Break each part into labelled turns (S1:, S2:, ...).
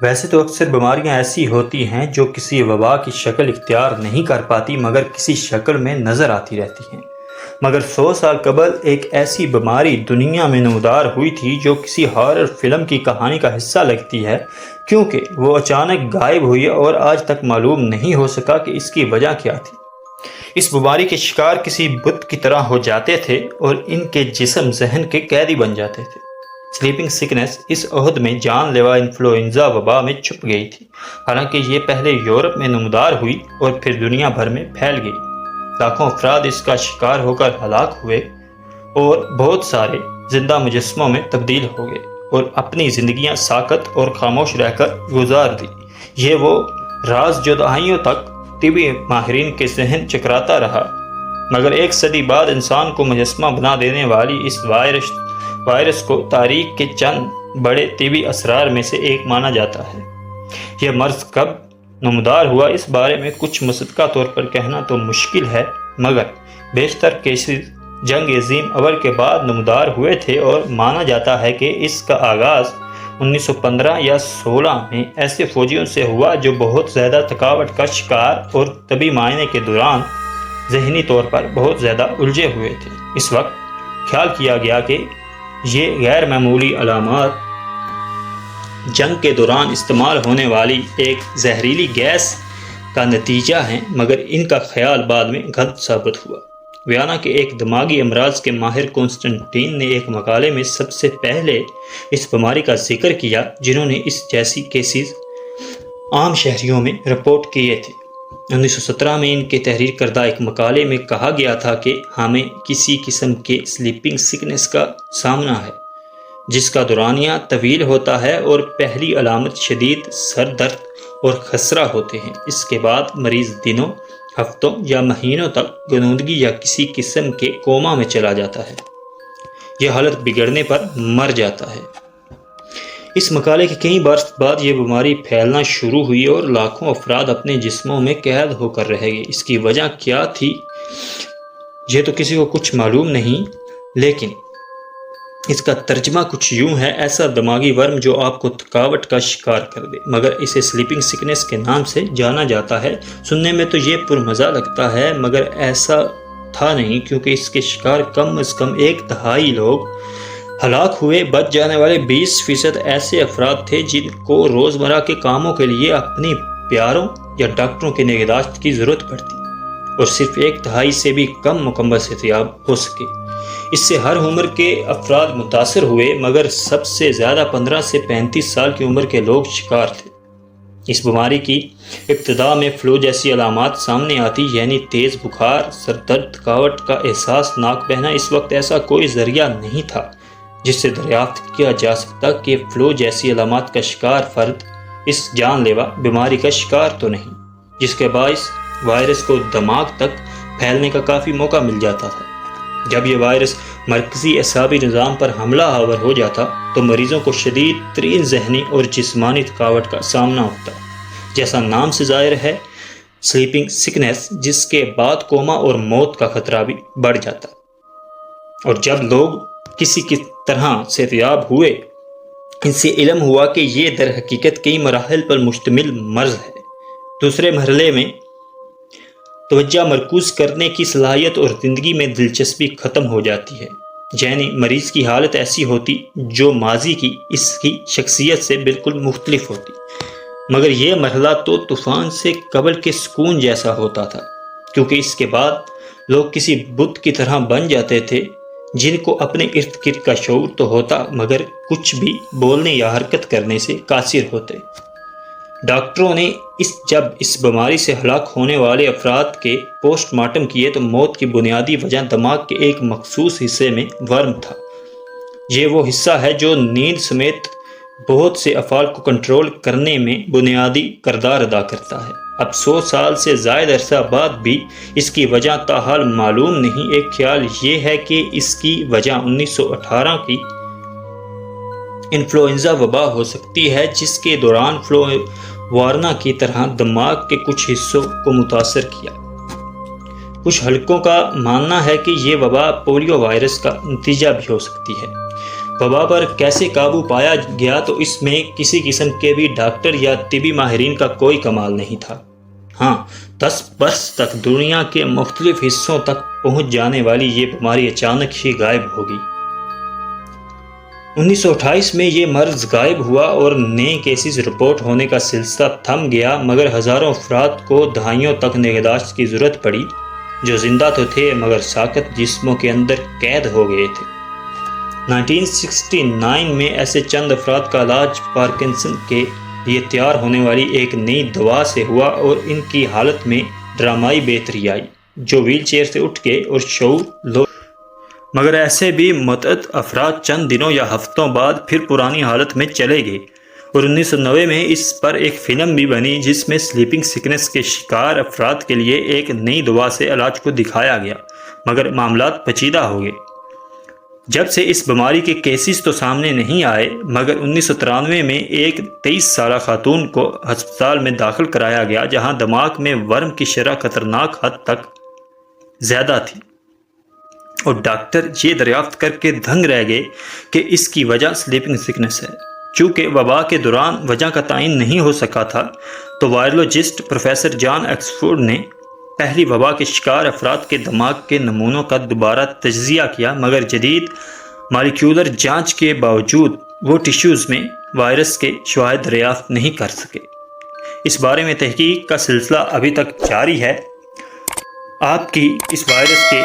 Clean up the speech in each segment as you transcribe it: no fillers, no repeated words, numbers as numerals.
S1: ویسے تو اکثر بیماریاں ایسی ہوتی ہیں جو کسی وبا کی شکل اختیار نہیں کر پاتی مگر کسی شکل میں نظر آتی رہتی ہیں۔ مگر 100 سال قبل ایک ایسی بیماری دنیا میں نمودار ہوئی تھی جو کسی ہارر فلم کی کہانی کا حصہ لگتی ہے، کیونکہ وہ اچانک غائب ہوئی اور آج تک معلوم نہیں ہو سکا کہ اس کی وجہ کیا تھی۔ اس بیماری کے شکار کسی بت کی طرح ہو جاتے تھے اور ان کے جسم ذہن کے قیدی بن جاتے تھے۔ سلیپنگ سکنس اس عہد میں جان لیوا انفلوئنزا وبا میں چھپ گئی تھی، حالانکہ یہ پہلے یورپ میں نمودار ہوئی اور پھر دنیا بھر میں پھیل گئی۔ لاکھوں افراد اس کا شکار ہو کر ہلاک ہوئے اور بہت سارے زندہ مجسموں میں تبدیل ہو گئے اور اپنی زندگیاں ساکت اور خاموش رہ کر گزار دی۔ یہ وہ راز جو دہائیوں تک طبی ماہرین کے ذہن چکراتا رہا، مگر ایک صدی بعد انسان کو مجسمہ بنا دینے والی اس وائرس کو تاریخ کے چند بڑے طبی اسرار میں سے ایک مانا جاتا ہے۔ یہ مرض کب نمودار ہوا اس بارے میں کچھ مصدقہ طور پر کہنا تو مشکل ہے، مگر بیشتر کیسز جنگ عظیم اول کے بعد نمودار ہوئے تھے اور مانا جاتا ہے کہ اس کا آغاز 1915 یا 16 میں ایسے فوجیوں سے ہوا جو بہت زیادہ تھکاوٹ کا شکار اور طبی معائنے کے دوران ذہنی طور پر بہت زیادہ الجھے ہوئے تھے۔ اس وقت خیال کیا گیا کہ یہ غیر معمولی علامات جنگ کے دوران استعمال ہونے والی ایک زہریلی گیس کا نتیجہ ہیں، مگر ان کا خیال بعد میں غلط ثابت ہوا۔ ویانا کے ایک دماغی امراض کے ماہر کنسٹنٹین نے ایک مقالے میں سب سے پہلے اس بیماری کا ذکر کیا، جنہوں نے اس جیسی کیسز عام شہریوں میں رپورٹ کیے تھے۔ 1917 میں ان کے تحریر کردہ ایک مقالے میں کہا گیا تھا کہ ہمیں کسی قسم کے سلیپنگ سکنس کا سامنا ہے، جس کا دورانیہ طویل ہوتا ہے اور پہلی علامت شدید سر درد اور خسرہ ہوتے ہیں۔ اس کے بعد مریض دنوں، ہفتوں یا مہینوں تک غنودگی یا کسی قسم کے کوما میں چلا جاتا ہے۔ یہ حالت بگڑنے پر مر جاتا ہے۔ اس مقالے کے کئی برس بعد یہ بیماری پھیلنا شروع ہوئی اور لاکھوں افراد اپنے جسموں میں قید ہو کر رہ گئے۔ اس کی وجہ کیا تھی یہ تو کسی کو کچھ معلوم نہیں، لیکن اس کا ترجمہ کچھ یوں ہے: ایسا دماغی ورم جو آپ کو تھکاوٹ کا شکار کر دے، مگر اسے سلیپنگ سکنس کے نام سے جانا جاتا ہے۔ سننے میں تو یہ پرمزہ لگتا ہے، مگر ایسا تھا نہیں، کیونکہ اس کے شکار کم از کم 1/3 لوگ ہلاک ہوئے۔ بچ جانے والے 20% ایسے افراد تھے جن کو روزمرہ کے کاموں کے لیے اپنی پیاروں یا ڈاکٹروں کی نگہداشت کی ضرورت پڑتی، اور صرف 1/3 سے بھی کم مکمل صحتیاب ہو سکے۔ اس سے ہر عمر کے افراد متاثر ہوئے، مگر سب سے زیادہ 15 سے 35 سال کی عمر کے لوگ شکار تھے۔ اس بیماری کی ابتدا میں فلو جیسی علامات سامنے آتی، یعنی تیز بخار، سر درد، تھکاوٹ کا احساس، ناک بہنا۔ اس وقت ایسا کوئی ذریعہ نہیں تھا جس سے دریافت کیا جا سکتا کہ فلو جیسی علامات کا شکار فرد اس جان لیوا بیماری کا شکار تو نہیں، جس کے باعث وائرس کو دماغ تک پھیلنے کا کافی موقع مل جاتا تھا۔ جب یہ وائرس مرکزی اعصابی نظام پر حملہ آور ہو جاتا تو مریضوں کو شدید ترین ذہنی اور جسمانی تھکاوٹ کا سامنا ہوتا، جیسا نام سے ظاہر ہے، سلیپنگ سکنس، جس کے بعد کوما اور موت کا خطرہ بھی بڑھ جاتا۔ اور جب لوگ کسی کی طرح صحتیاب ہوئے، ان سے علم ہوا کہ یہ در حقیقت کئی مراحل پر مشتمل مرض ہے۔ دوسرے مرحلے میں توجہ مرکوز کرنے کی صلاحیت اور زندگی میں دلچسپی ختم ہو جاتی ہے، یعنی مریض کی حالت ایسی ہوتی جو ماضی کی اس کی شخصیت سے بالکل مختلف ہوتی۔ مگر یہ مرحلہ تو طوفان سے قبل کے سکون جیسا ہوتا تھا، کیونکہ اس کے بعد لوگ کسی بت کی طرح بن جاتے تھے جن کو اپنے ارد گرد کا شعور تو ہوتا، مگر کچھ بھی بولنے یا حرکت کرنے سے قاصر ہوتے۔ ڈاکٹروں نے جب اس بیماری سے ہلاک ہونے والے افراد کے پوسٹ مارٹم کیے تو موت کی بنیادی وجہ دماغ کے ایک مخصوص حصے میں ورم تھا۔ یہ وہ حصہ ہے جو نیند سمیت بہت سے افعال کو کنٹرول کرنے میں بنیادی کردار ادا کرتا ہے۔ اب 100 سال سے زائد عرصہ بعد بھی اس کی وجہ تاحال معلوم نہیں۔ ایک خیال یہ ہے کہ اس کی وجہ 1918 کی انفلوئنزا وبا ہو سکتی ہے، جس کے دوران فلو وارنا کی طرح دماغ کے کچھ حصوں کو متاثر کیا۔ کچھ حلقوں کا ماننا ہے کہ یہ وبا پولیو وائرس کا نتیجہ بھی ہو سکتی ہے۔ وبا پر کیسے قابو پایا گیا تو اس میں کسی قسم کے بھی ڈاکٹر یا طبی ماہرین کا کوئی کمال نہیں تھا۔ ہاں، 10 برس تک دنیا کے مختلف حصوں تک پہنچ جانے والی یہ بیماری اچانک ہی غائب ہو گئی۔ 1928 میں یہ مرض غائب ہوا اور نئے کیسز رپورٹ ہونے کا سلسلہ تھم گیا، مگر ہزاروں افراد کو دہائیوں تک نگہداشت کی ضرورت پڑی، جو زندہ تو تھے مگر ساکت جسموں کے اندر قید ہو گئے تھے۔ 1969 میں ایسے چند افراد کا علاج پارکنسن کے لیے تیار ہونے والی ایک نئی دوا سے ہوا اور ان کی حالت میں ڈرامائی بہتری آئی، جو ویل چیئر سے اٹھ گئے اور شعور لو۔ مگر ایسے بھی متعدد افراد چند دنوں یا ہفتوں بعد پھر پرانی حالت میں چلے گئے، اور 1990 میں اس پر ایک فلم بھی بنی جس میں سلیپنگ سکنس کے شکار افراد کے لیے ایک نئی دوا سے علاج کو دکھایا گیا، مگر معاملات پیچیدہ ہو گئے۔ جب سے اس بیماری کے کیسز تو سامنے نہیں آئے، مگر 1993 میں ایک 23 سالہ خاتون کو ہسپتال میں داخل کرایا گیا جہاں دماغ میں ورم کی شرح خطرناک حد تک زیادہ تھی، اور ڈاکٹر یہ دریافت کر کے دنگ رہ گئے کہ اس کی وجہ سلیپنگ سکنس ہے۔ چونکہ وبا کے دوران وجہ کا تعین نہیں ہو سکا تھا، تو وائرولوجسٹ پروفیسر جان آکسفورڈ نے پہلی وبا کے شکار افراد کے دماغ کے نمونوں کا دوبارہ تجزیہ کیا، مگر جدید مالیکیولر جانچ کے باوجود وہ ٹیشوز میں وائرس کے شواہد دریافت نہیں کر سکے۔ اس بارے میں تحقیق کا سلسلہ ابھی تک جاری ہے۔ آپ کی اس وائرس کے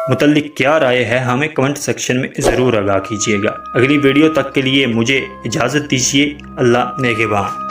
S1: متعلق کیا رائے ہے، ہمیں کمنٹ سیکشن میں ضرور آگاہ کیجیے گا۔ اگلی ویڈیو تک کے لیے مجھے اجازت دیجیے۔ اللہ نگہبان۔